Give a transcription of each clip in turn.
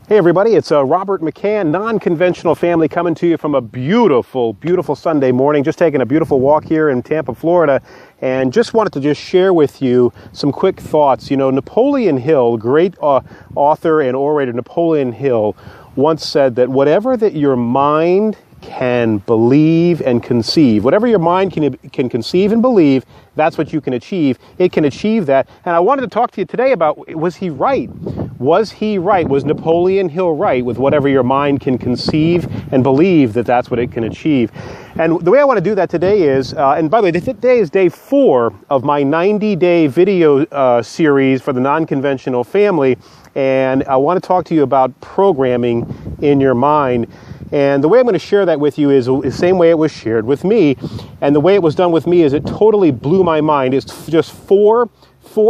Hey everybody, it's Robert McCann, Non-Conventional Family, coming to you from a beautiful, beautiful Sunday morning. Just taking a beautiful walk here in Tampa, Florida, and just wanted to share with you some quick thoughts. You know, Napoleon Hill, great author and orator Napoleon Hill, once said that whatever that your mind can believe and conceive, whatever your mind can conceive and believe, that's what you can achieve. It can achieve that. And I wanted to talk to you today about, was he right? Was he right? Was Napoleon Hill right with whatever your mind can conceive and believe that that's what it can achieve? And the way I want to do that today is, and by the way, today is day 4 of my 90-day video series for the non-conventional family. And I want to talk to you about programming in your mind. And the way I'm going to share that with you is the same way it was shared with me. And the way it was done with me is it totally blew my mind. It's just four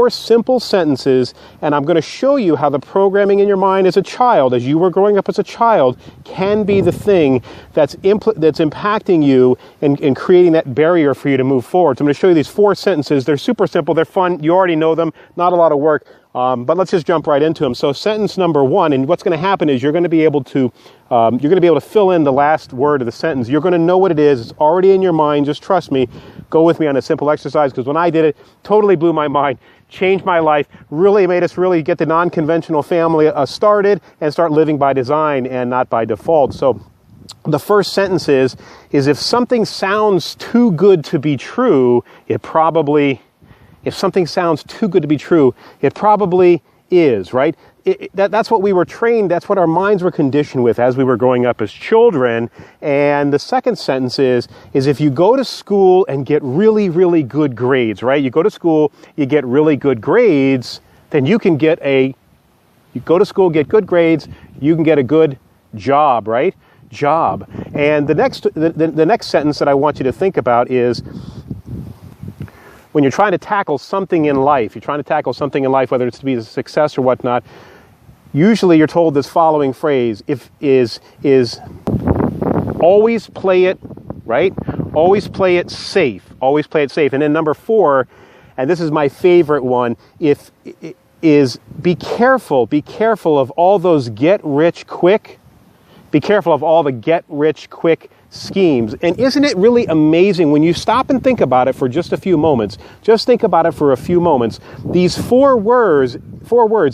simple sentences, and I'm going to show you how the programming in your mind as a child, as you were growing up as a child, can be the thing that's impacting you and creating that barrier for you to move forward. So I'm going to show you these 4 sentences. They're super simple. They're fun. You already know them. Not a lot of work. But let's just jump right into them. So sentence number 1, and what's going to happen is you're going to be able to fill in the last word of the sentence. You're going to know what it is. It's already in your mind. Just trust me. Go with me on a simple exercise, because when I did it, totally blew my mind, changed my life, really made us really get the non-conventional family started and start living by design and not by default. So the first sentence is if something sounds too good to be true, if something sounds too good to be true, it probably is, right? That's what we were trained, that's what our minds were conditioned with as we were growing up as children. And the second sentence is if you go to school and get really, really good grades, right? You go to school, you get really good grades, then you can you go to school, get good grades, you can get a good job, right? Job. And the next sentence that I want you to think about is, when you're trying to tackle something in life, whether it's to be a success or whatnot, usually you're told this following phrase, is always play it, right? Always play it safe. Always play it safe. And then number 4, and this is my favorite one, is be careful of all those be careful of all the get-rich-quick schemes. And isn't it really amazing when you stop and think about it for just a few moments? Just think about it for a few moments. These 4 words,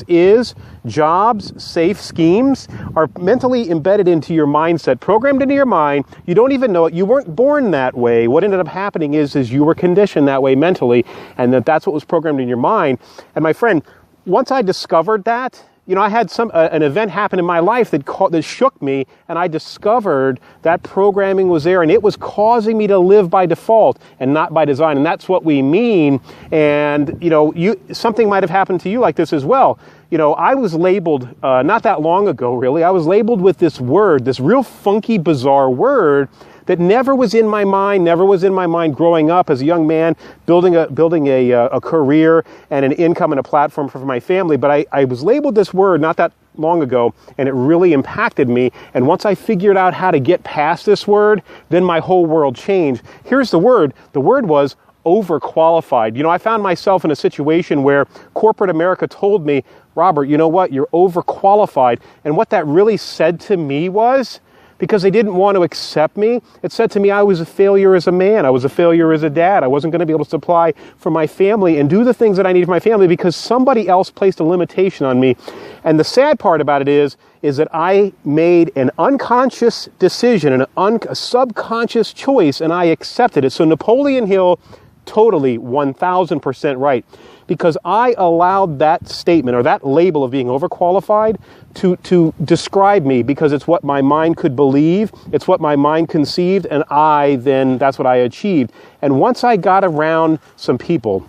is, jobs, safe, schemes, are mentally embedded into your mindset, programmed into your mind. You don't even know it. You weren't born that way. What ended up happening is you were conditioned that way mentally, and that's what was programmed in your mind. And my friend, once I discovered that, you know, I had an event happen in my life that shook me, and I discovered that programming was there, and it was causing me to live by default and not by design. And that's what we mean. And you know, something might have happened to you like this as well. You know, I was labeled not that long ago, really. I was labeled with this word, this real funky, bizarre word that never was in my mind growing up as a young man, building a career and an income and a platform for my family. But I was labeled this word not that long ago, and it really impacted me. And once I figured out how to get past this word, then my whole world changed. Here's the word. The word was overqualified. You know, I found myself in a situation where corporate America told me, Robert, you know what? You're overqualified. And what that really said to me was, because they didn't want to accept me, it said to me I was a failure as a man. I was a failure as a dad. I wasn't going to be able to supply for my family and do the things that I needed for my family because somebody else placed a limitation on me. And the sad part about it is that I made an unconscious decision, a subconscious choice, and I accepted it. So Napoleon Hill, totally 1,000% right. Because I allowed that statement or that label of being overqualified to describe me, because it's what my mind could believe, it's what my mind conceived, and that's what I achieved. And once I got around some people,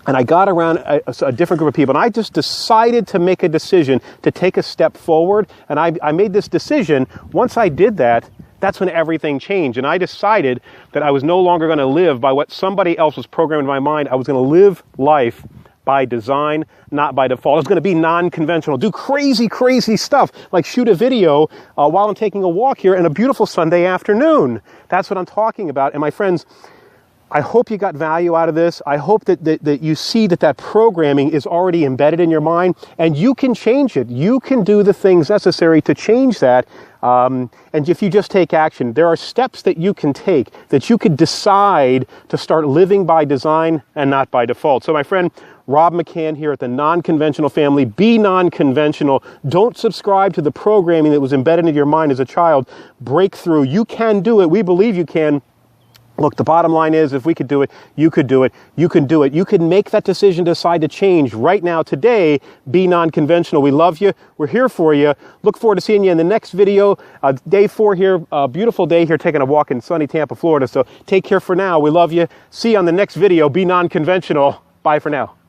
and I got around a different group of people, and I just decided to make a decision to take a step forward, and I made this decision. Once I did that, that's when everything changed. And I decided that I was no longer going to live by what somebody else was programmed in my mind. I was going to live life by design, not by default. I was going to be non-conventional, do crazy, crazy stuff, like shoot a video while I'm taking a walk here on a beautiful Sunday afternoon. That's what I'm talking about. And my friends, I hope you got value out of this. I hope that you see that programming is already embedded in your mind, and you can change it. You can do the things necessary to change that. And if you just take action, there are steps that you can take, that you could decide to start living by design and not by default. So my friend, Rob McCann here at the Non-Conventional Family. Be non-conventional. Don't subscribe to the programming that was embedded in your mind as a child. Break through. You can do it. We believe you can. Look, the bottom line is, if we could do it, you could do it. You can do it. You can make that decision, decide to change right now, today. Be non-conventional. We love you. We're here for you. Look forward to seeing you in the next video. Day 4 here, a beautiful day here, taking a walk in sunny Tampa, Florida. So take care for now. We love you. See you on the next video. Be non-conventional. Bye for now.